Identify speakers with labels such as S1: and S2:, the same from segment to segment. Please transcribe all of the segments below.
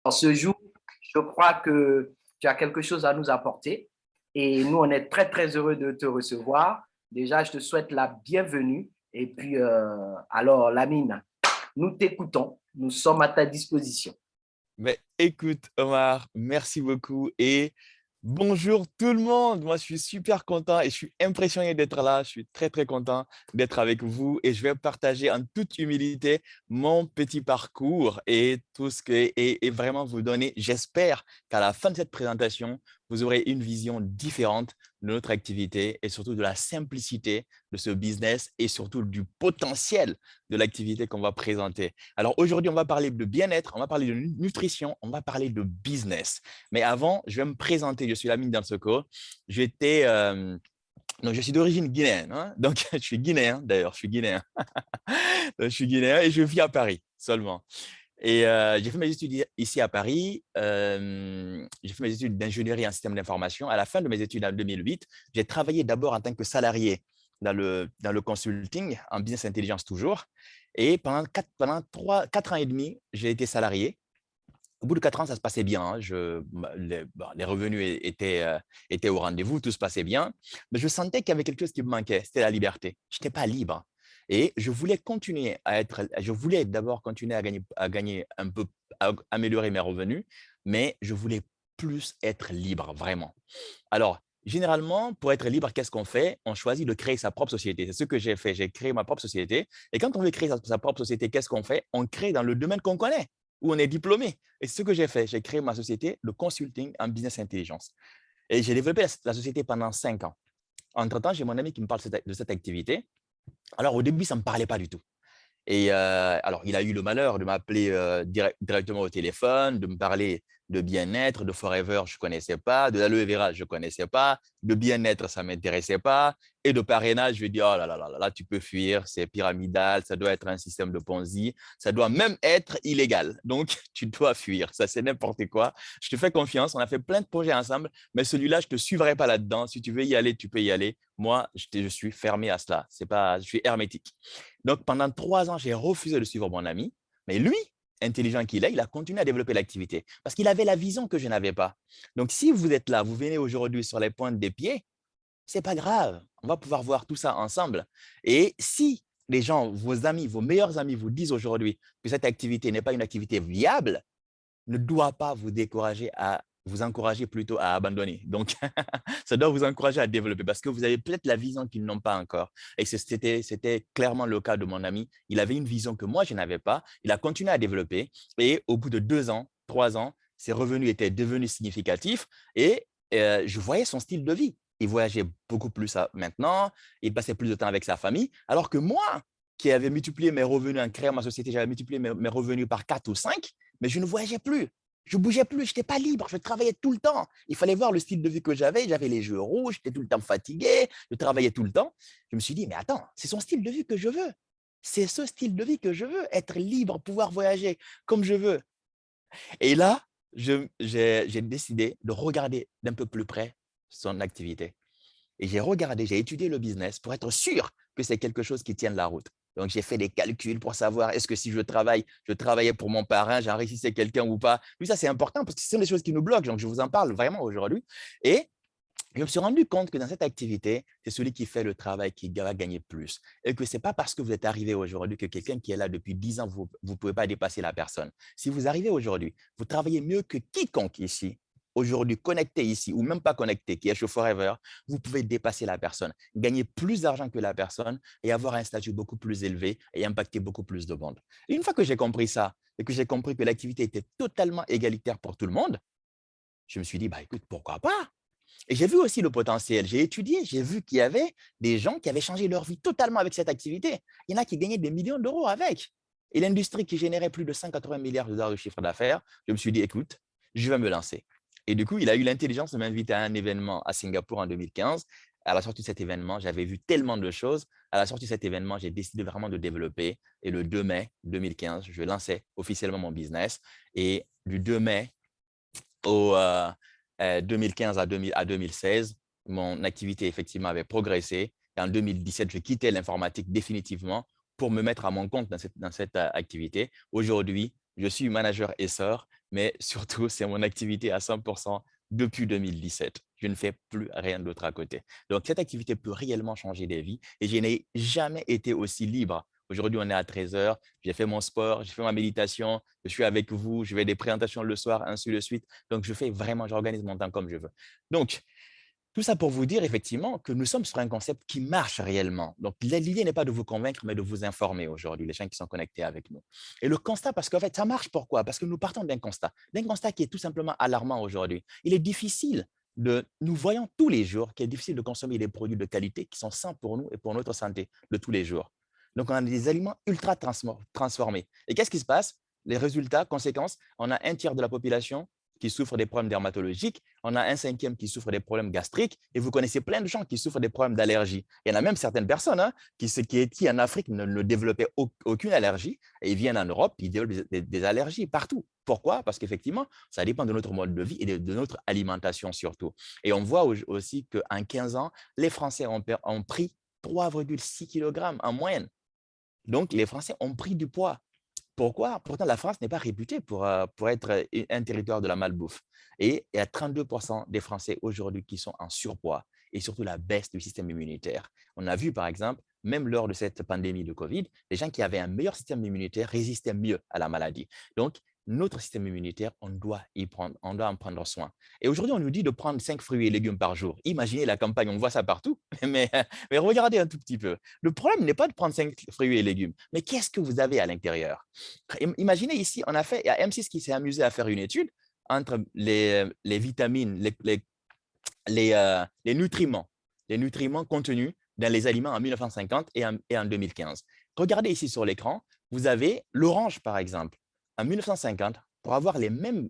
S1: En ce jour, je crois que tu as quelque chose à nous apporter et nous, on est très, très heureux de te recevoir. Déjà, je te souhaite la bienvenue. Et puis, alors, Lamine, nous t'écoutons. Nous sommes à ta disposition.
S2: Mais écoute, Omar, merci beaucoup et bonjour tout le monde. Moi, je suis super content et je suis impressionné d'être là. Je suis très, très content d'être avec vous et je vais partager en toute humilité mon petit parcours et tout ce que, et vraiment vous donner, j'espère qu'à la fin de cette présentation, vous aurez une vision différente de notre activité et surtout de la simplicité de ce business et surtout du potentiel de l'activité qu'on va présenter. Alors aujourd'hui, on va parler de bien-être, on va parler de nutrition, on va parler de business. Mais avant, je vais me présenter. Je suis Lamine Dansoko. J'étais, donc je suis d'origine guinéenne, hein. Donc je suis guinéen d'ailleurs, je suis guinéen. Je suis guinéen et je vis à Paris seulement. Et j'ai fait mes études ici à Paris. J'ai fait mes études d'ingénierie en système d'information. À la fin de mes études en 2008, j'ai travaillé d'abord en tant que salarié dans le consulting, en business intelligence toujours. Et pendant 4 ans et demi, j'ai été salarié. Au bout de 4 ans, ça se passait bien, hein. Les revenus étaient au rendez-vous, tout se passait bien. Mais je sentais qu'il y avait quelque chose qui me manquait, c'était la liberté. Je n'étais pas libre. Et je voulais d'abord continuer à gagner un peu, à améliorer mes revenus, mais je voulais plus être libre, vraiment. Alors, généralement, pour être libre, qu'est-ce qu'on fait? On choisit de créer sa propre société. C'est ce que j'ai fait. J'ai créé ma propre société. Et quand on veut créer sa propre société, qu'est-ce qu'on fait? On crée dans le domaine qu'on connaît, où on est diplômé. Et c'est ce que j'ai fait. J'ai créé ma société de consulting en business intelligence. Et j'ai développé la société pendant 5 ans. Entre-temps, j'ai mon ami qui me parle de cette activité. Alors, au début, ça ne me parlait pas du tout. Et alors, il a eu le malheur de m'appeler directement au téléphone, de me parler de bien-être, de Forever, je ne connaissais pas, de l'aloe vera, je ne connaissais pas, de bien-être, ça ne m'intéressait pas, et de parrainage, je lui ai dit, oh là là là là, tu peux fuir, c'est pyramidal, ça doit être un système de Ponzi, ça doit même être illégal, donc tu dois fuir, ça c'est n'importe quoi. Je te fais confiance, on a fait plein de projets ensemble, mais celui-là, je ne te suivrai pas là-dedans. Si tu veux y aller, tu peux y aller. Moi, je suis fermé à cela, c'est pas, je suis hermétique. Donc, pendant 3 ans, j'ai refusé de suivre mon ami. Mais lui, intelligent qu'il est, il a continué à développer l'activité parce qu'il avait la vision que je n'avais pas. Donc, si vous êtes là, vous venez aujourd'hui sur les pointes des pieds, c'est pas grave. On va pouvoir voir tout ça ensemble. Et si les gens, vos amis, vos meilleurs amis vous disent aujourd'hui que cette activité n'est pas une activité viable, ne doit pas vous décourager à vous encourager plutôt à abandonner. Donc, ça doit vous encourager à développer parce que vous avez peut-être la vision qu'ils n'ont pas encore. Et c'était clairement le cas de mon ami. Il avait une vision que moi, je n'avais pas. Il a continué à développer et au bout de 2 ans, 3 ans, ses revenus étaient devenus significatifs et je voyais son style de vie. Il voyageait beaucoup plus maintenant, il passait plus de temps avec sa famille, alors que moi, qui avais multiplié mes revenus en créant ma société, j'avais multiplié mes revenus par 4 ou 5, mais je ne voyageais plus. Je ne bougeais plus, je n'étais pas libre, je travaillais tout le temps. Il fallait voir le style de vie que j'avais les yeux rouges, j'étais tout le temps fatigué, je travaillais tout le temps. Je me suis dit, mais attends, c'est son style de vie que je veux. C'est ce style de vie que je veux, être libre, pouvoir voyager comme je veux. Et là, j'ai décidé de regarder d'un peu plus près son activité. Et j'ai regardé, j'ai étudié le business pour être sûr que c'est quelque chose qui tienne la route. Donc, j'ai fait des calculs pour savoir est-ce que si je travaillais pour mon parrain, j'enrichissais quelqu'un ou pas. Oui, ça, c'est important parce que ce sont des choses qui nous bloquent. Donc, je vous en parle vraiment aujourd'hui. Et je me suis rendu compte que dans cette activité, c'est celui qui fait le travail qui va gagner plus. Et que ce n'est pas parce que vous êtes arrivé aujourd'hui que quelqu'un qui est là depuis 10 ans, vous ne pouvez pas dépasser la personne. Si vous arrivez aujourd'hui, vous travaillez mieux que quiconque ici, aujourd'hui connecté ici ou même pas connecté, qui est chez Forever, vous pouvez dépasser la personne, gagner plus d'argent que la personne et avoir un statut beaucoup plus élevé et impacter beaucoup plus de monde. Et une fois que j'ai compris ça et que j'ai compris que l'activité était totalement égalitaire pour tout le monde, je me suis dit, bah, écoute, pourquoi pas? Et j'ai vu aussi le potentiel. J'ai étudié, j'ai vu qu'il y avait des gens qui avaient changé leur vie totalement avec cette activité. Il y en a qui gagnaient des millions d'euros avec. Et l'industrie qui générait plus de 180 milliards de dollars de chiffre d'affaires, je me suis dit, écoute, je vais me lancer. Et du coup, il a eu l'intelligence de m'inviter à un événement à Singapour en 2015. À la sortie de cet événement, j'avais vu tellement de choses. À la sortie de cet événement, j'ai décidé vraiment de développer. Et le 2 mai 2015, je lançais officiellement mon business. Et du 2 mai au 2015 à 2016, mon activité effectivement avait progressé. Et en 2017, je quittais l'informatique définitivement pour me mettre à mon compte dans cette activité. Aujourd'hui, je suis manager essor mais surtout, c'est mon activité à 100% depuis 2017. Je ne fais plus rien d'autre à côté. Donc, cette activité peut réellement changer des vies et je n'ai jamais été aussi libre. Aujourd'hui, on est à 13 heures, j'ai fait mon sport, j'ai fait ma méditation, je suis avec vous, je fais des présentations le soir, ainsi de suite. Donc, j'organise mon temps comme je veux. Donc, tout ça pour vous dire effectivement que nous sommes sur un concept qui marche réellement. Donc, l'idée n'est pas de vous convaincre, mais de vous informer aujourd'hui, les gens qui sont connectés avec nous. Et le constat, parce qu'en fait, ça marche pourquoi? Parce que nous partons d'un constat qui est tout simplement alarmant aujourd'hui. Il est difficile nous voyons tous les jours qu'il est difficile de consommer des produits de qualité qui sont sains pour nous et pour notre santé de tous les jours. Donc, on a des aliments ultra transformés. Et qu'est-ce qui se passe? Les résultats, conséquences, on a un tiers de la population qui souffrent des problèmes dermatologiques, on a un cinquième qui souffre des problèmes gastriques, et vous connaissez plein de gens qui souffrent des problèmes d'allergie. Il y en a même certaines personnes qui en Afrique ne développaient aucune allergie, et ils viennent en Europe, ils développent des allergies partout. Pourquoi? Parce qu'effectivement, ça dépend de notre mode de vie et de notre alimentation surtout. Et on voit aussi qu'en 15 ans, les Français ont pris 3,6 kg en moyenne. Donc, les Français ont pris du poids. Pourquoi? Pourtant, la France n'est pas réputée pour être un territoire de la malbouffe. Et il y a 32% des Français aujourd'hui qui sont en surpoids et surtout la baisse du système immunitaire. On a vu, par exemple, même lors de cette pandémie de Covid, les gens qui avaient un meilleur système immunitaire résistaient mieux à la maladie. Donc, notre système immunitaire, on doit en prendre soin. Et aujourd'hui, on nous dit de prendre 5 fruits et légumes par jour. Imaginez la campagne, on voit ça partout, mais regardez un tout petit peu. Le problème n'est pas de prendre 5 fruits et légumes, mais qu'est-ce que vous avez à l'intérieur? Imaginez ici, il y a M6 qui s'est amusé à faire une étude entre les vitamines, les nutriments contenus dans les aliments en 1950 et en 2015. Regardez ici sur l'écran, vous avez l'orange, par exemple. En 1950, pour avoir les mêmes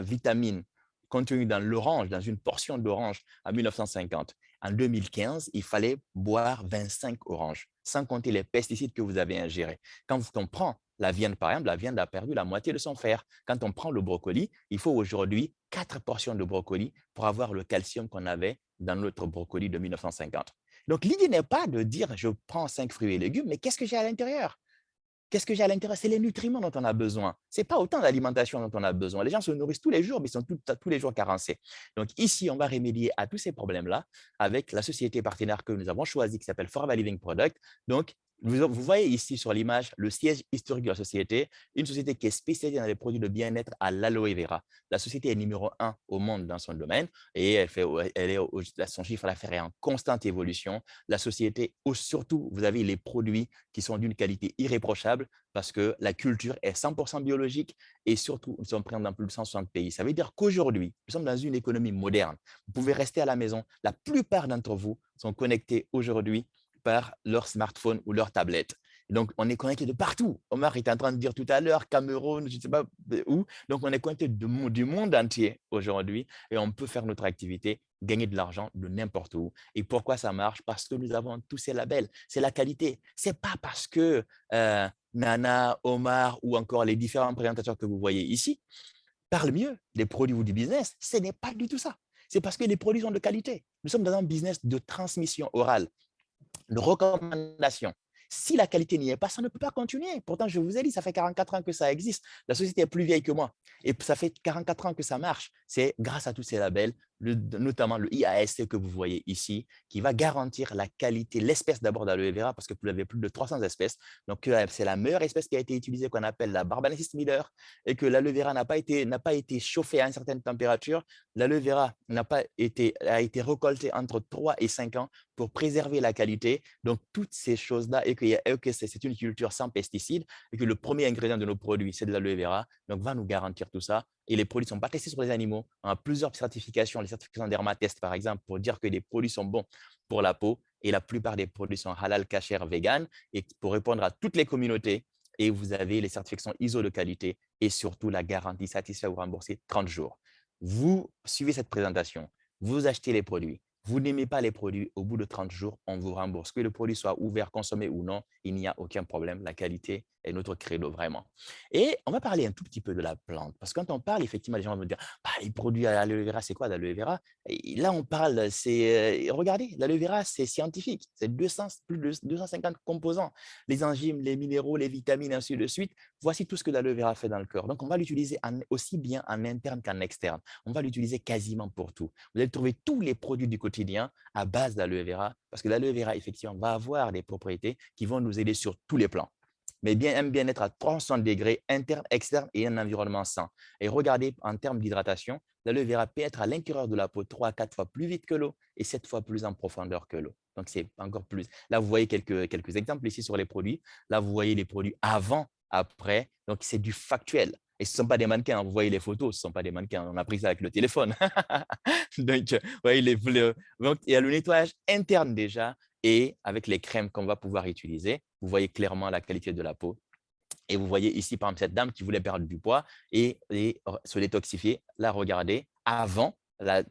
S2: vitamines contenues dans l'orange, dans une portion d'orange en 1950, en 2015, il fallait boire 25 oranges, sans compter les pesticides que vous avez ingérés. Quand on prend la viande, par exemple, la viande a perdu la moitié de son fer. Quand on prend le brocoli, il faut aujourd'hui 4 portions de brocoli pour avoir le calcium qu'on avait dans notre brocoli de 1950. Donc, l'idée n'est pas de dire je prends 5 fruits et légumes, mais qu'est-ce que j'ai à l'intérieur? Qu'est-ce que j'ai à l'intérieur? C'est les nutriments dont on a besoin. Ce n'est pas autant d'alimentation dont on a besoin. Les gens se nourrissent tous les jours, mais ils sont tous les jours carencés. Donc ici, on va remédier à tous ces problèmes-là avec la société partenaire que nous avons choisie qui s'appelle Forever Living Product. Donc, vous voyez ici sur l'image le siège historique de la société, une société qui est spécialisée dans les produits de bien-être à l'aloe vera. La société est numéro 1 au monde dans son domaine et son chiffre d'affaires est en constante évolution. La société, surtout, vous avez les produits qui sont d'une qualité irréprochable parce que la culture est 100% biologique et surtout, nous sommes présents dans plus de 160 pays. Ça veut dire qu'aujourd'hui, nous sommes dans une économie moderne. Vous pouvez rester à la maison. La plupart d'entre vous sont connectés aujourd'hui par leur smartphone ou leur tablette. Et donc, on est connecté de partout. Omar était en train de dire tout à l'heure, Cameroun, je ne sais pas où. Donc, on est connecté du monde entier aujourd'hui et on peut faire notre activité, gagner de l'argent de n'importe où. Et pourquoi ça marche? Parce que nous avons tous ces labels. C'est la qualité. Ce n'est pas parce que Nana, Omar ou encore les différents présentateurs que vous voyez ici parlent mieux des produits ou du business. Ce n'est pas du tout ça. C'est parce que les produits sont de qualité. Nous sommes dans un business de transmission orale, de recommandation. Si la qualité n'y est pas, ça ne peut pas continuer. Pourtant, je vous ai dit, ça fait 44 ans que ça existe. La société est plus vieille que moi. Et ça fait 44 ans que ça marche. C'est grâce à tous ces labels, notamment le IASC que vous voyez ici, qui va garantir la qualité, l'espèce d'abord d'aloe vera, parce que vous avez plus de 300 espèces. Donc, c'est la meilleure espèce qui a été utilisée, qu'on appelle la Barbarensis Miller, et que l'aloe vera n'a pas été chauffé à une certaine température. L'aloe vera a été récolté entre 3 et 5 ans pour préserver la qualité. Donc, toutes ces choses-là, et que c'est une culture sans pesticides, et que le premier ingrédient de nos produits, c'est de l'aloe vera, donc va nous garantir tout ça. Et les produits ne sont pas testés sur les animaux. On a plusieurs certifications, les certifications Dermatest, par exemple, pour dire que les produits sont bons pour la peau. Et la plupart des produits sont halal, kasher, vegan, et pour répondre à toutes les communautés. Et vous avez les certifications ISO de qualité et surtout la garantie satisfait ou remboursé 30 jours. Vous suivez cette présentation, vous achetez les produits, Vous n'aimez pas les produits, au bout de 30 jours, on vous rembourse. Que le produit soit ouvert, consommé ou non, il n'y a aucun problème. La qualité est notre credo, vraiment. Et on va parler un tout petit peu de la plante. Parce que quand on parle, effectivement, les gens vont me dire, bah, les produits à l'aloe vera, c'est quoi l'aloe vera? Et là, on parle, regardez, l'aloe vera, c'est scientifique. C'est 200, plus de 250 composants. Les enzymes, les minéraux, les vitamines, ainsi de suite. Voici tout ce que l'aloe vera fait dans le corps. Donc, on va l'utiliser aussi bien en interne qu'en externe. On va l'utiliser quasiment pour tout. Vous allez trouver tous les produits du quotidien à base d'aloe vera, parce que l'aloe vera, effectivement, va avoir des propriétés qui vont nous aider sur tous les plans. Mais un bien-être à 360 degrés, interne, externe et un environnement sain. Et regardez, en termes d'hydratation, l'aloe vera pénètre à l'intérieur de la peau 3 à 4 fois plus vite que l'eau et 7 fois plus en profondeur que l'eau. Donc, c'est encore plus. Là, vous voyez quelques exemples ici sur les produits. Là, vous voyez les produits avant, après. Donc, c'est du factuel. Et ce ne sont pas des mannequins, vous voyez les photos, ce ne sont pas des mannequins, on a pris ça avec le téléphone. Donc, voyez donc, il y a le nettoyage interne déjà et avec les crèmes qu'on va pouvoir utiliser, vous voyez clairement la qualité de la peau. Et vous voyez ici, par exemple, cette dame qui voulait perdre du poids et se détoxifier. Là, regardez, avant la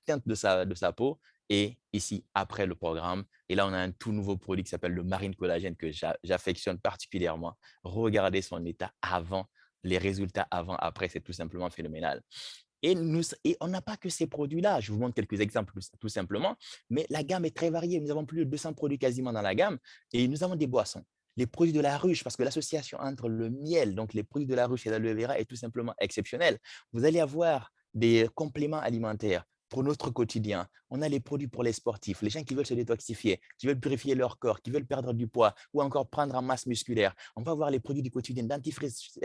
S2: teinte de sa peau et ici, après le programme. Et là, on a un tout nouveau produit qui s'appelle le Marine Collagène que j'affectionne particulièrement. Regardez son état avant, les résultats avant, après, c'est tout simplement phénoménal. Et on n'a pas que ces produits-là. Je vous montre quelques exemples tout simplement, mais la gamme est très variée. Nous avons plus de 200 produits quasiment dans la gamme et nous avons des boissons. Les produits de la ruche, parce que l'association entre le miel, donc les produits de la ruche et l'aloe vera est tout simplement exceptionnelle. Vous allez avoir des compléments alimentaires pour notre quotidien. On a les produits pour les sportifs, les gens qui veulent se détoxifier, qui veulent purifier leur corps, qui veulent perdre du poids ou encore prendre en masse musculaire. On va avoir les produits du quotidien, dentifrice,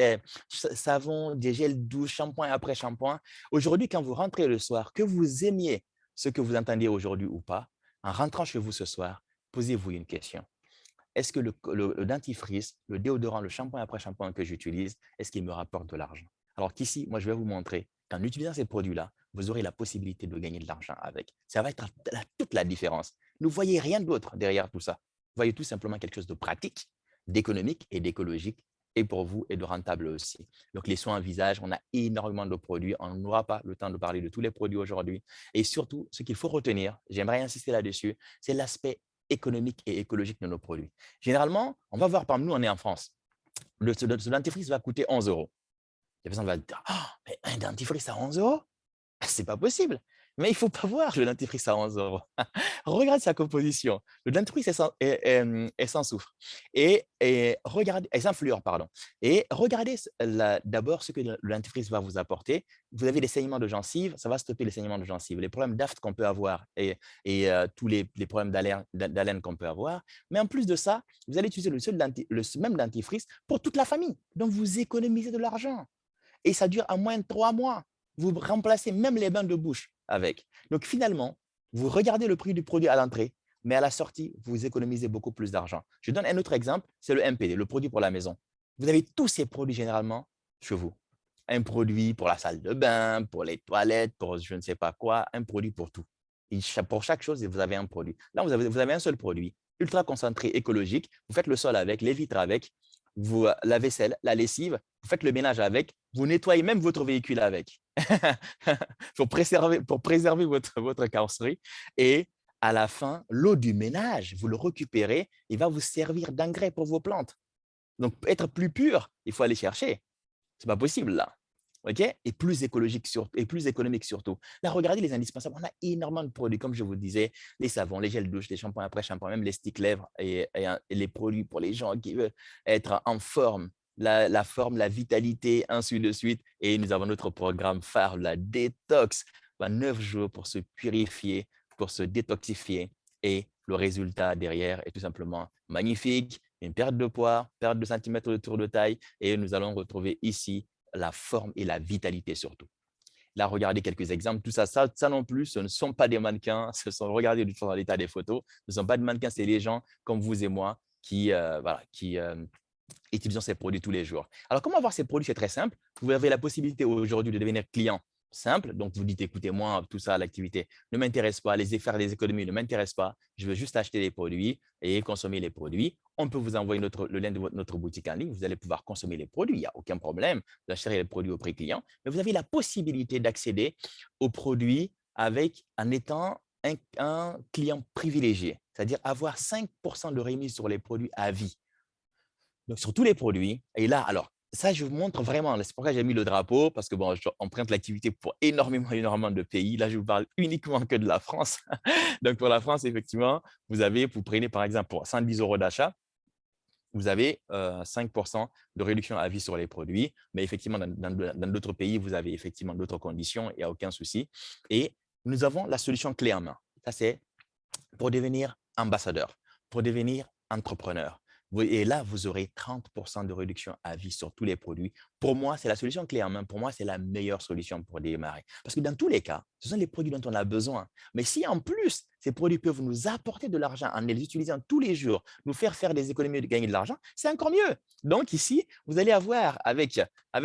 S2: savon, des gels douche, shampoing après shampoing. Aujourd'hui, quand vous rentrez le soir, que vous aimiez ce que vous entendez aujourd'hui ou pas, en rentrant chez vous ce soir, posez-vous une question. Est-ce que le dentifrice, le déodorant, le shampoing après shampoing que j'utilise, est-ce qu'il me rapporte de l'argent? Alors qu'ici, moi, je vais vous montrer qu'en utilisant ces produits-là, vous aurez la possibilité de gagner de l'argent avec. Ça va être toute la différence. Ne voyez rien d'autre derrière tout ça. Vous voyez tout simplement quelque chose de pratique, d'économique et d'écologique, et pour vous, et de rentable aussi. Donc, les soins en visage, on a énormément de produits. On n'aura pas le temps de parler de tous les produits aujourd'hui. Et surtout, ce qu'il faut retenir, j'aimerais insister là-dessus, c'est l'aspect économique et écologique de nos produits. Généralement, on va voir, par exemple, nous, on est en France. Ce dentifrice va coûter 11 euros. La personne va dire, oh, mais un dentifrice à 11 euros? C'est pas possible. Mais il ne faut pas voir le dentifrice à 11 euros. Regarde sa composition. Le dentifrice est sans soufre. Regardez, est sans fluor, pardon. Et regardez d'abord ce que le dentifrice va vous apporter. Vous avez des saignements de gencives, ça va stopper les saignements de gencives, les problèmes d'aphte qu'on peut avoir et tous les problèmes d'haleine qu'on peut avoir. Mais en plus de ça, vous allez utiliser le même dentifrice pour toute la famille. Donc, vous économisez de l'argent. Et ça dure à moins de 3 mois. Vous remplacez même les bains de bouche avec. Donc, finalement, vous regardez le prix du produit à l'entrée, mais à la sortie, vous économisez beaucoup plus d'argent. Je donne un autre exemple, c'est le MPD, le produit pour la maison. Vous avez tous ces produits généralement chez vous. Un produit pour la salle de bain, pour les toilettes, pour je ne sais pas quoi, un produit pour tout. Et pour chaque chose, vous avez un produit. Là, vous avez un seul produit, ultra concentré, écologique. Vous faites le sol avec, les vitres avec, la vaisselle, la lessive, vous faites le ménage avec, vous nettoyez même votre véhicule avec pour préserver votre carrosserie. Et à la fin, l'eau du ménage, vous le récupérez, il va vous servir d'engrais pour vos plantes. Donc, pour être plus pur, il faut aller chercher. Ce n'est pas possible là. Okay? Et plus écologique et plus économique surtout. Là, regardez les indispensables. On a énormément de produits, comme je vous disais, les savons, les gels douche, les shampoings après shampoing, même les sticks lèvres et les produits pour les gens qui veulent être en forme, la forme, la vitalité, ainsi de suite. Et nous avons notre programme phare, la détox, 9 jours pour se purifier, pour se détoxifier. Et le résultat derrière est tout simplement magnifique. Une perte de poids, perte de centimètres de tour de taille. Et nous allons retrouver ici la forme et la vitalité surtout. Là, regardez quelques exemples. Tout ça, ça non plus, ce ne sont pas des mannequins. Regardez dans l'état des photos. Ce ne sont pas des mannequins, c'est les gens comme vous et moi qui utilisons ces produits tous les jours. Alors, comment avoir ces produits? C'est très simple. Vous avez la possibilité aujourd'hui de devenir client simple. Donc, vous dites, écoutez, moi, tout ça, l'activité ne m'intéresse pas, faire des économies ne m'intéresse pas. Je veux juste acheter les produits et consommer les produits. On peut vous envoyer le lien de notre boutique en ligne. Vous allez pouvoir consommer les produits. Il n'y a aucun problème d'acheter les produits au prix client. Mais vous avez la possibilité d'accéder aux produits en étant un client privilégié, c'est-à-dire avoir 5% de remise sur les produits à vie. Donc, sur tous les produits. Et là, alors, ça, je vous montre vraiment. C'est pourquoi j'ai mis le drapeau, parce que bon, on prête l'activité pour énormément, énormément de pays. Là, je vous parle uniquement que de la France. Donc, pour la France, effectivement, vous prenez par exemple pour 110 euros d'achat, vous avez 5% de réduction à vie sur les produits. Mais effectivement, dans d'autres pays, vous avez effectivement d'autres conditions. Il n'y a aucun souci. Et nous avons la solution clé en main. Ça, c'est pour devenir ambassadeur, pour devenir entrepreneur. Et là, vous aurez 30% de réduction à vie sur tous les produits. Pour moi, c'est la solution clé en main. Pour moi, c'est la meilleure solution pour démarrer. Parce que dans tous les cas, ce sont les produits dont on a besoin. Mais si en plus, ces produits peuvent nous apporter de l'argent en les utilisant tous les jours, nous faire des économies et de gagner de l'argent, c'est encore mieux. Donc ici, vous allez avoir, avec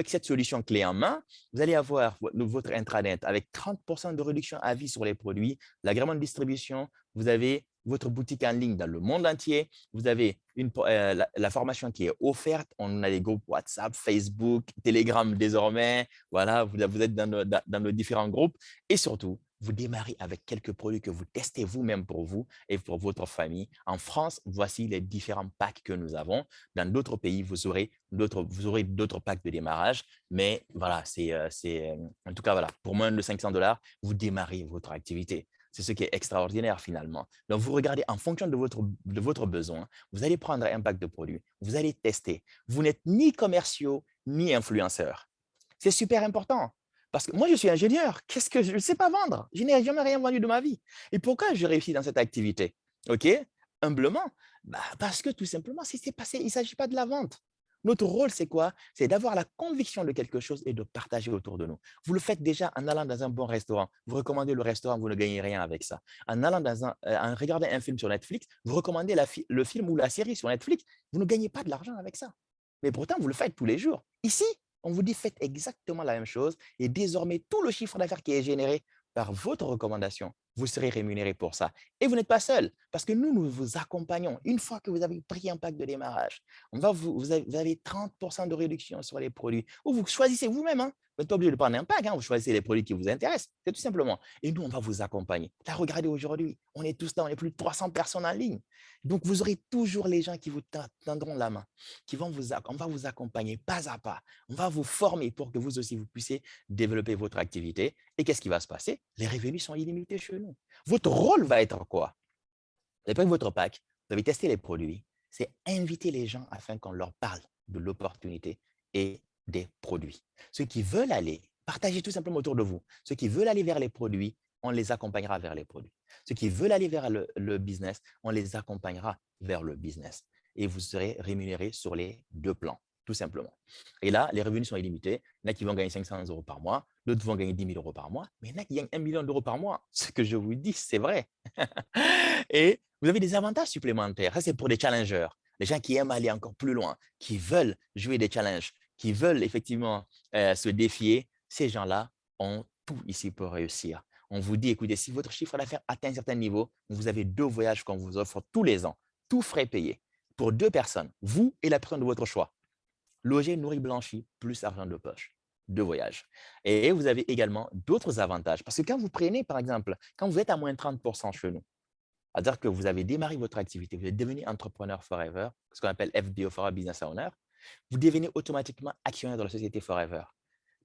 S2: cette solution clé en main, vous allez avoir votre intranet avec 30% de réduction à vie sur les produits, l'agrément de distribution, vous avez votre boutique en ligne dans le monde entier. Vous avez la formation qui est offerte. On a des groupes WhatsApp, Facebook, Telegram désormais. Voilà, vous êtes dans nos différents groupes. Et surtout, vous démarrez avec quelques produits que vous testez vous-même pour vous et pour votre famille. En France, voici les différents packs que nous avons. Dans d'autres pays, vous aurez d'autres packs de démarrage. Mais voilà, en tout cas, voilà, pour moins de 500$, vous démarrez votre activité. C'est ce qui est extraordinaire finalement. Donc, vous regardez en fonction de votre besoin, vous allez prendre un pack de produits, vous allez tester. Vous n'êtes ni commerciaux, ni influenceurs. C'est super important. Parce que moi, je suis ingénieur. Qu'est-ce que je ne sais pas vendre? Je n'ai jamais rien vendu de ma vie. Et pourquoi je réussis dans cette activité? OK? Humblement, parce que tout simplement, il ne s'agit pas de la vente. Notre rôle, c'est quoi? C'est d'avoir la conviction de quelque chose et de partager autour de nous. Vous le faites déjà en allant dans un bon restaurant. Vous recommandez le restaurant, vous ne gagnez rien avec ça. En allant en regardant un film sur Netflix, vous recommandez le film ou la série sur Netflix, vous ne gagnez pas de l'argent avec ça. Mais pourtant, vous le faites tous les jours. Ici, on vous dit faites exactement la même chose et désormais, tout le chiffre d'affaires qui est généré par votre recommandation, vous serez rémunéré pour ça. Et vous n'êtes pas seul parce que nous vous accompagnons. Une fois que vous avez pris un pack de démarrage, vous avez 30% de réduction sur les produits ou vous choisissez vous-même. Hein. Vous n'êtes pas obligé de prendre un pack, hein. Vous choisissez les produits qui vous intéressent. C'est tout simplement. Et nous, on va vous accompagner. Là, regardez aujourd'hui, on est tous là, on est plus de 300 personnes en ligne. Donc, vous aurez toujours les gens qui vous tendront la main, on va vous accompagner pas à pas. On va vous former pour que vous aussi, vous puissiez développer votre activité. Et qu'est-ce qui va se passer? Les revenus sont illimités chez nous. Votre rôle va être quoi? Vous avez pris votre pack, vous avez testé les produits. C'est inviter les gens afin qu'on leur parle de l'opportunité et des produits. Ceux qui veulent aller, partagez tout simplement autour de vous. Ceux qui veulent aller vers les produits, on les accompagnera vers les produits. Ceux qui veulent aller vers le business, on les accompagnera vers le business. Et vous serez rémunérés sur les deux plans, tout simplement. Et là, les revenus sont illimités. Il y en a qui vont gagner 500 euros par mois, d'autres vont gagner 10 000 euros par mois, mais il y en a qui gagnent 1 million d'euros par mois. Ce que je vous dis, c'est vrai. Et vous avez des avantages supplémentaires. Ça, c'est pour des challengers, les gens qui aiment aller encore plus loin, qui veulent jouer des challenges, qui veulent effectivement se défier. Ces gens-là ont tout ici pour réussir. On vous dit, écoutez, si votre chiffre d'affaires atteint un certain niveau, vous avez 2 voyages qu'on vous offre tous les ans, tout frais payés, pour 2 personnes, vous et la personne de votre choix. Logé, nourri, blanchi, plus argent de poche. 2 voyages. Et vous avez également d'autres avantages. Parce que quand vous prenez, par exemple, quand vous êtes à moins 30% chez nous, c'est-à-dire que vous avez démarré votre activité, vous êtes devenu entrepreneur forever, ce qu'on appelle FBO, Forever Business Owner, vous devenez automatiquement actionnaire de la société Forever.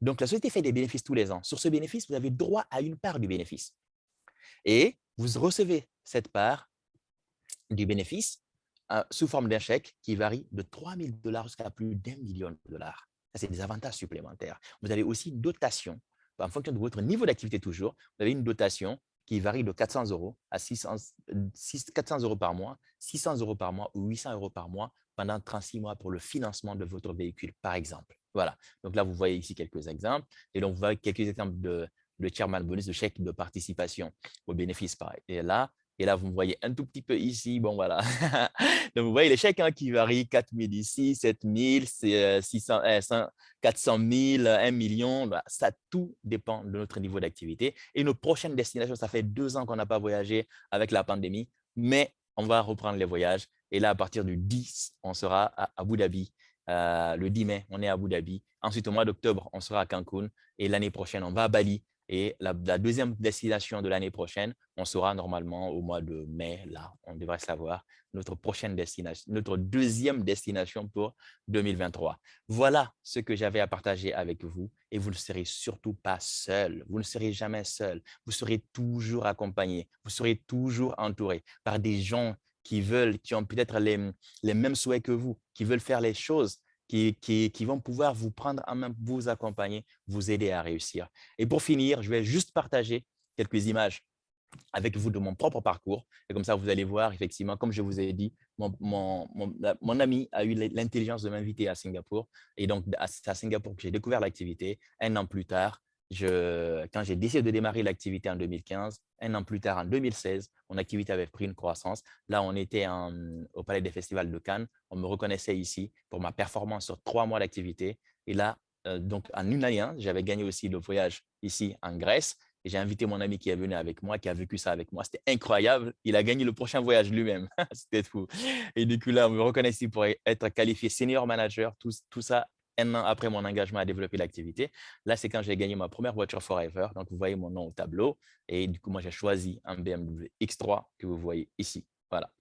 S2: Donc, la société fait des bénéfices tous les ans. Sur ce bénéfice, vous avez droit à une part du bénéfice. Et vous recevez cette part du bénéfice sous forme d'un chèque qui varie de 3 000 $ jusqu'à plus d'1 million de dollars. Ça, c'est des avantages supplémentaires. Vous avez aussi une dotation, en fonction de votre niveau d'activité toujours, vous avez une dotation qui varie de 400 euros à 400 euros par mois, 600 euros par mois ou 800 euros par mois pendant 36 mois pour le financement de votre véhicule, par exemple. Voilà. Donc là, vous voyez ici quelques exemples. Et donc, vous voyez quelques exemples de chairman bonus, de chèque de participation au bénéfice. Et là, vous me voyez un tout petit peu ici. Bon, voilà. Donc, vous voyez les chèques qui varient 4 000 ici, 7 000, 600, 400 000, 1 million. Ça, tout dépend de notre niveau d'activité. Et nos prochaines destinations, ça fait 2 ans qu'on n'a pas voyagé avec la pandémie, mais on va reprendre les voyages. Et là, à partir du 10, on sera à Abu Dhabi. Le 10 mai, on est à Abu Dhabi. Ensuite, au mois d'octobre, on sera à Cancun. Et l'année prochaine, on va à Bali Et la deuxième destination de l'année prochaine, on saura normalement au mois de mai, là, on devrait savoir notre prochaine destination, notre deuxième destination pour 2023. Voilà ce que j'avais à partager avec vous et vous ne serez surtout pas seul. Vous ne serez jamais seul. Vous serez toujours accompagné. Vous serez toujours entouré par des gens qui ont peut-être les mêmes souhaits que vous, qui veulent faire les choses, qui vont pouvoir vous prendre en main, vous accompagner, vous aider à réussir. Et pour finir, je vais juste partager quelques images avec vous de mon propre parcours. Et comme ça, vous allez voir, effectivement, comme je vous ai dit, mon ami a eu l'intelligence de m'inviter à Singapour. Et donc, c'est à Singapour que j'ai découvert l'activité. Un an plus tard, quand j'ai décidé de démarrer l'activité en 2015, un an plus tard, en 2016, mon activité avait pris une croissance. Là, on était au Palais des Festivals de Cannes. On me reconnaissait ici pour ma performance sur 3 mois d'activité. Et là, donc, en une année, j'avais gagné aussi le voyage ici en Grèce. Et j'ai invité mon ami qui est venu avec moi, qui a vécu ça avec moi. C'était incroyable. Il a gagné le prochain voyage lui-même. C'était fou. Et du coup, là, on me reconnaît ici pour être qualifié senior manager. Tout ça, un an après mon engagement à développer l'activité. Là, c'est quand j'ai gagné ma première voiture Forever. Donc, vous voyez mon nom au tableau. Et du coup, moi, j'ai choisi un BMW X3 que vous voyez ici. Voilà.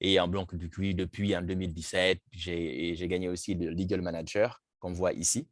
S2: Et en blanc, depuis en 2017, j'ai gagné aussi le Legal Manager qu'on voit ici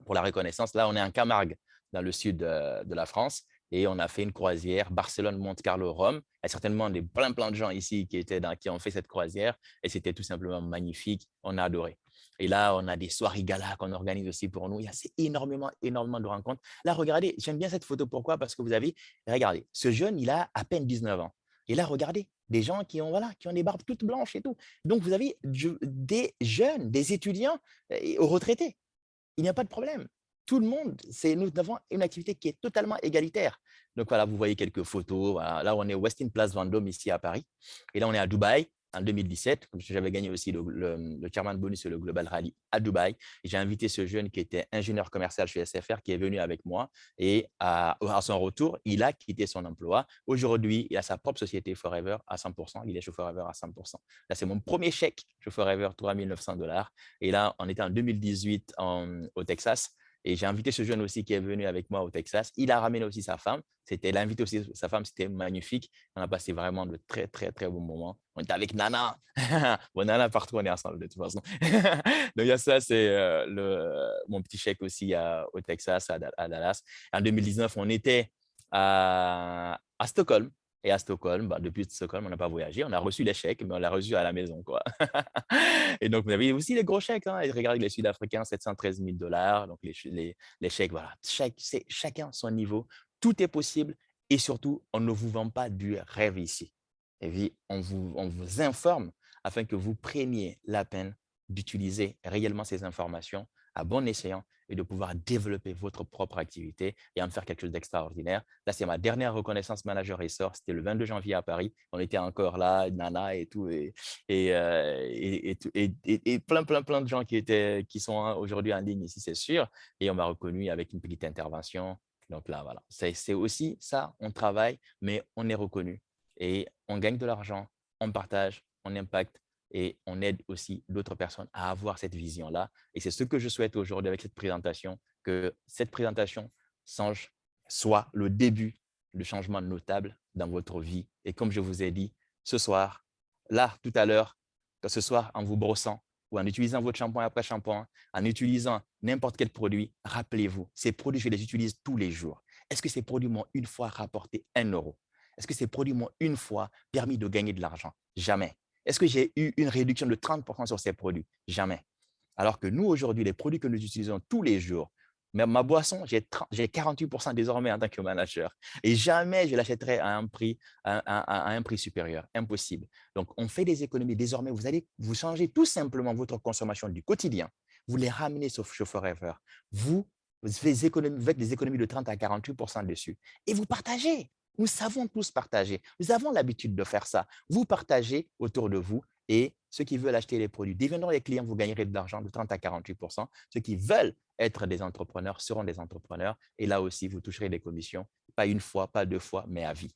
S2: pour la reconnaissance. Là, on est en Camargue, dans le sud de la France, et on a fait une croisière Barcelone, Monte Carlo, Rome. Il y a certainement plein de gens ici qui ont fait cette croisière, et c'était tout simplement magnifique. On a adoré. Et là, on a des soirées gala qu'on organise aussi pour nous. Il y a énormément de rencontres. Là, regardez, j'aime bien cette photo. Pourquoi? Parce que vous avez, regardez, ce jeune, il a à peine 19 ans. Et là, regardez, des gens qui ont des barbes toutes blanches et tout. Donc, vous avez des jeunes, des étudiants aux retraités. Il n'y a pas de problème. Tout le monde, nous avons une activité qui est totalement égalitaire. Donc voilà, vous voyez quelques photos. Voilà. Là, on est au Westin Place Vendôme, ici à Paris. Et là, on est à Dubaï en 2017. Comme j'avais gagné aussi le Chairman Bonus et le Global Rally à Dubaï. Et j'ai invité ce jeune qui était ingénieur commercial chez SFR, qui est venu avec moi. Et à son retour, il a quitté son emploi. Aujourd'hui, il a sa propre société Forever à 100%. Il est chez Forever à 100%. Là, c'est mon premier chèque chez Forever, 3 900 $. Et là, on était en 2018 au Texas. Et j'ai invité ce jeune aussi qui est venu avec moi au Texas. Il a ramené aussi sa femme. Il a invité aussi sa femme. C'était magnifique. On a passé vraiment de très, très, très bons moments. On était avec Nana. Bon, Nana, partout, on est ensemble de toute façon. Donc, il y a ça, c'est mon petit chèque aussi au Texas, à Dallas. En 2019, on était à Stockholm. Et à Stockholm, depuis Stockholm, on n'a pas voyagé. On a reçu les chèques, mais on l'a reçu à la maison, quoi. Et donc, vous avez aussi les gros chèques. Et regardez les Sud-Africains, 713 000 $. Donc, les chèques, voilà. Chacun son niveau. Tout est possible. Et surtout, on ne vous vend pas du rêve ici. Et puis, on vous informe afin que vous preniez la peine d'utiliser réellement ces informations à bon escient et de pouvoir développer votre propre activité et en faire quelque chose d'extraordinaire. Là, c'est ma dernière reconnaissance manager Resort. C'était le 22 janvier à Paris. On était encore là, Nana et tout, et plein de gens qui sont aujourd'hui en ligne ici, c'est sûr. Et on m'a reconnu avec une petite intervention. Donc là, voilà. C'est aussi ça, on travaille, mais on est reconnu et on gagne de l'argent, on partage, on impacte et on aide aussi d'autres personnes à avoir cette vision-là. Et c'est ce que je souhaite aujourd'hui avec cette présentation, que cette présentation soit le début de changements notables dans votre vie. Et comme je vous ai dit, ce soir, là, tout à l'heure, ce soir, en vous brossant ou en utilisant votre shampoing après shampoing, en utilisant n'importe quel produit, rappelez-vous, ces produits, je les utilise tous les jours. Est-ce que ces produits m'ont une fois rapporté 1 €? Est-ce que ces produits m'ont une fois permis de gagner de l'argent? Jamais. Est-ce que j'ai eu une réduction de 30% sur ces produits? Jamais. Alors que nous, aujourd'hui, les produits que nous utilisons tous les jours, ma boisson, j'ai 48% désormais en tant que manager. Et jamais je l'achèterai à un prix supérieur. Impossible. Donc, on fait des économies. Désormais, vous changez tout simplement votre consommation du quotidien. Vous les ramenez sur Forever. Vous faites des économies de 30 à 48% dessus. Et vous partagez. Nous savons tous partager. Nous avons l'habitude de faire ça. Vous partagez autour de vous et ceux qui veulent acheter les produits deviendront les clients, vous gagnerez de l'argent de 30 à 48%. Ceux qui veulent être des entrepreneurs seront des entrepreneurs et là aussi, vous toucherez des commissions, pas une fois, pas 2 fois, mais à vie.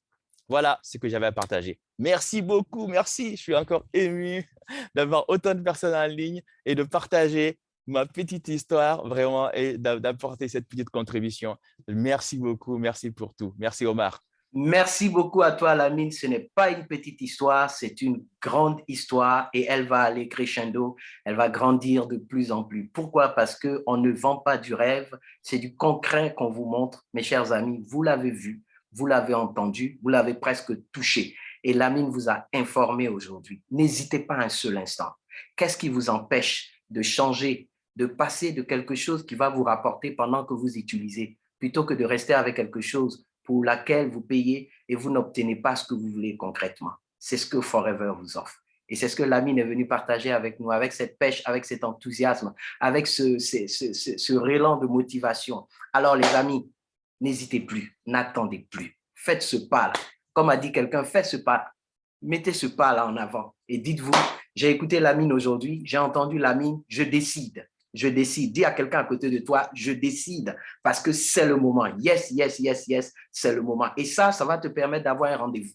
S2: Voilà ce que j'avais à partager. Merci beaucoup, merci. Je suis encore ému d'avoir autant de personnes en ligne et de partager ma petite histoire vraiment et d'apporter cette petite contribution. Merci beaucoup. Merci pour tout. Merci, Omar.
S1: Merci beaucoup à toi, Lamine. Ce n'est pas une petite histoire, c'est une grande histoire et elle va aller crescendo, elle va grandir de plus en plus. Pourquoi? Parce qu'on ne vend pas du rêve, c'est du concret qu'on vous montre. Mes chers amis, vous l'avez vu, vous l'avez entendu, vous l'avez presque touché. Et Lamine vous a informé aujourd'hui. N'hésitez pas un seul instant. Qu'est-ce qui vous empêche de changer, de passer de quelque chose qui va vous rapporter pendant que vous utilisez, plutôt que de rester avec quelque chose pour laquelle vous payez et vous n'obtenez pas ce que vous voulez concrètement. C'est ce que Forever vous offre. Et c'est ce que Lamine est venu partager avec nous, avec cette pêche, avec cet enthousiasme, avec ce rélan de motivation. Alors les amis, n'hésitez plus, n'attendez plus. Faites ce pas-là. Comme a dit quelqu'un, faites ce pas. Mettez ce pas-là en avant et dites-vous, j'ai écouté Lamine aujourd'hui, j'ai entendu Lamine, je décide. Je décide. Dis à quelqu'un à côté de toi, je décide parce que c'est le moment. Yes, yes, yes, yes, c'est le moment. Et ça va te permettre d'avoir un rendez-vous.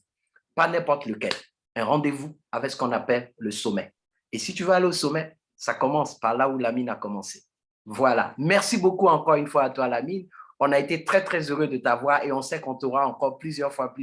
S1: Pas n'importe lequel. Un rendez-vous avec ce qu'on appelle le sommet. Et si tu veux aller au sommet, ça commence par là où Lamine a commencé. Voilà. Merci beaucoup encore une fois à toi, Lamine. On a été très, très heureux de t'avoir et on sait qu'on t'aura encore plusieurs fois.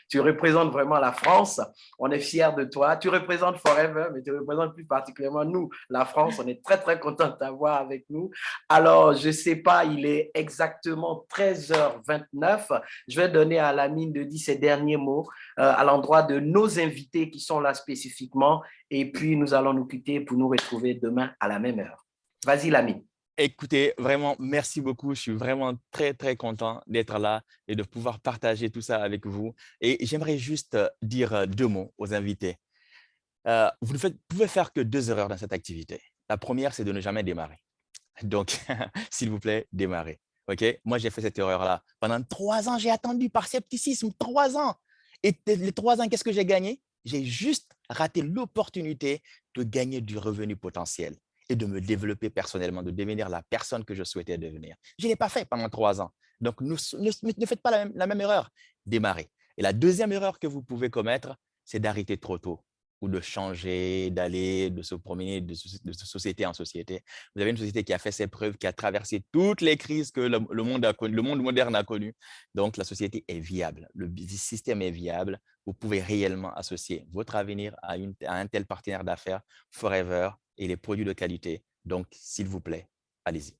S1: Tu représentes vraiment la France. On est fiers de toi. Tu représentes Forever, mais tu représentes plus particulièrement nous, la France. On est très, très content de t'avoir avec nous. Alors, je ne sais pas, il est exactement 13h29. Je vais donner à Lamine de dire ses derniers mots à l'endroit de nos invités qui sont là spécifiquement. Et puis, nous allons nous quitter pour nous retrouver demain à la même heure. Vas-y, Lamine.
S2: Écoutez, vraiment, merci beaucoup. Je suis vraiment très, très content d'être là et de pouvoir partager tout ça avec vous. Et j'aimerais juste dire deux mots aux invités. Vous ne pouvez faire que deux erreurs dans cette activité. La première, c'est de ne jamais démarrer. Donc, s'il vous plaît, démarrez. OK? Moi, j'ai fait cette erreur-là. Pendant 3 ans, j'ai attendu par scepticisme. 3 ans. Et les 3 ans, qu'est-ce que j'ai gagné? J'ai juste raté l'opportunité de gagner du revenu potentiel et de me développer personnellement, de devenir la personne que je souhaitais devenir. Je ne l'ai pas fait pendant 3 ans. Donc, ne faites pas la même erreur. Démarrez. Et la deuxième erreur que vous pouvez commettre, c'est d'arrêter trop tôt ou de changer, d'aller, de se promener de société en société. Vous avez une société qui a fait ses preuves, qui a traversé toutes les crises que le monde moderne a connues. Donc, la société est viable. Le système est viable. Vous pouvez réellement associer votre avenir à un tel partenaire d'affaires, Forever, et les produits de qualité. Donc, s'il vous plaît, allez-y.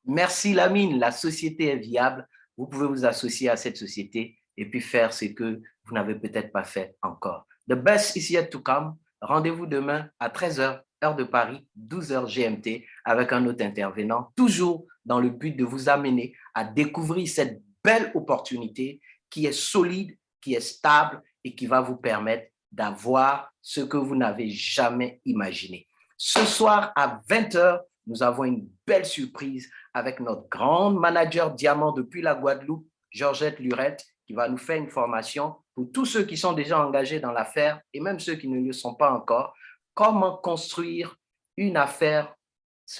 S1: Merci, Lamine. La société est viable. Vous pouvez vous associer à cette société et puis faire ce que vous n'avez peut-être pas fait encore. The best is yet to come. Rendez-vous demain à 13h, heure de Paris, 12h GMT, avec un autre intervenant, toujours dans le but de vous amener à découvrir cette belle opportunité qui est solide, qui est stable et qui va vous permettre d'avoir ce que vous n'avez jamais imaginé. Ce soir à 20h, nous avons une belle surprise avec notre grande manager diamant depuis la Guadeloupe, Georgette Lurette, qui va nous faire une formation pour tous ceux qui sont déjà engagés dans l'affaire et même ceux qui ne le sont pas encore, comment construire une affaire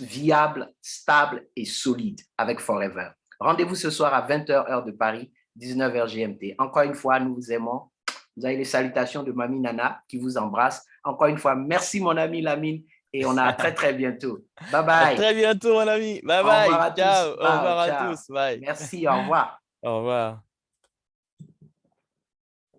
S1: viable, stable et solide avec Forever. Rendez-vous ce soir à 20h heure de Paris, 19h GMT. Encore une fois, nous vous aimons. Vous avez les salutations de Mamie Nana qui vous embrasse. Encore une fois, merci mon ami Lamine et on a à très très bientôt. Bye bye.
S2: À très bientôt mon ami. Bye bye. Ciao. Au revoir à tous. Bye.
S1: Merci, au revoir.
S2: Au revoir.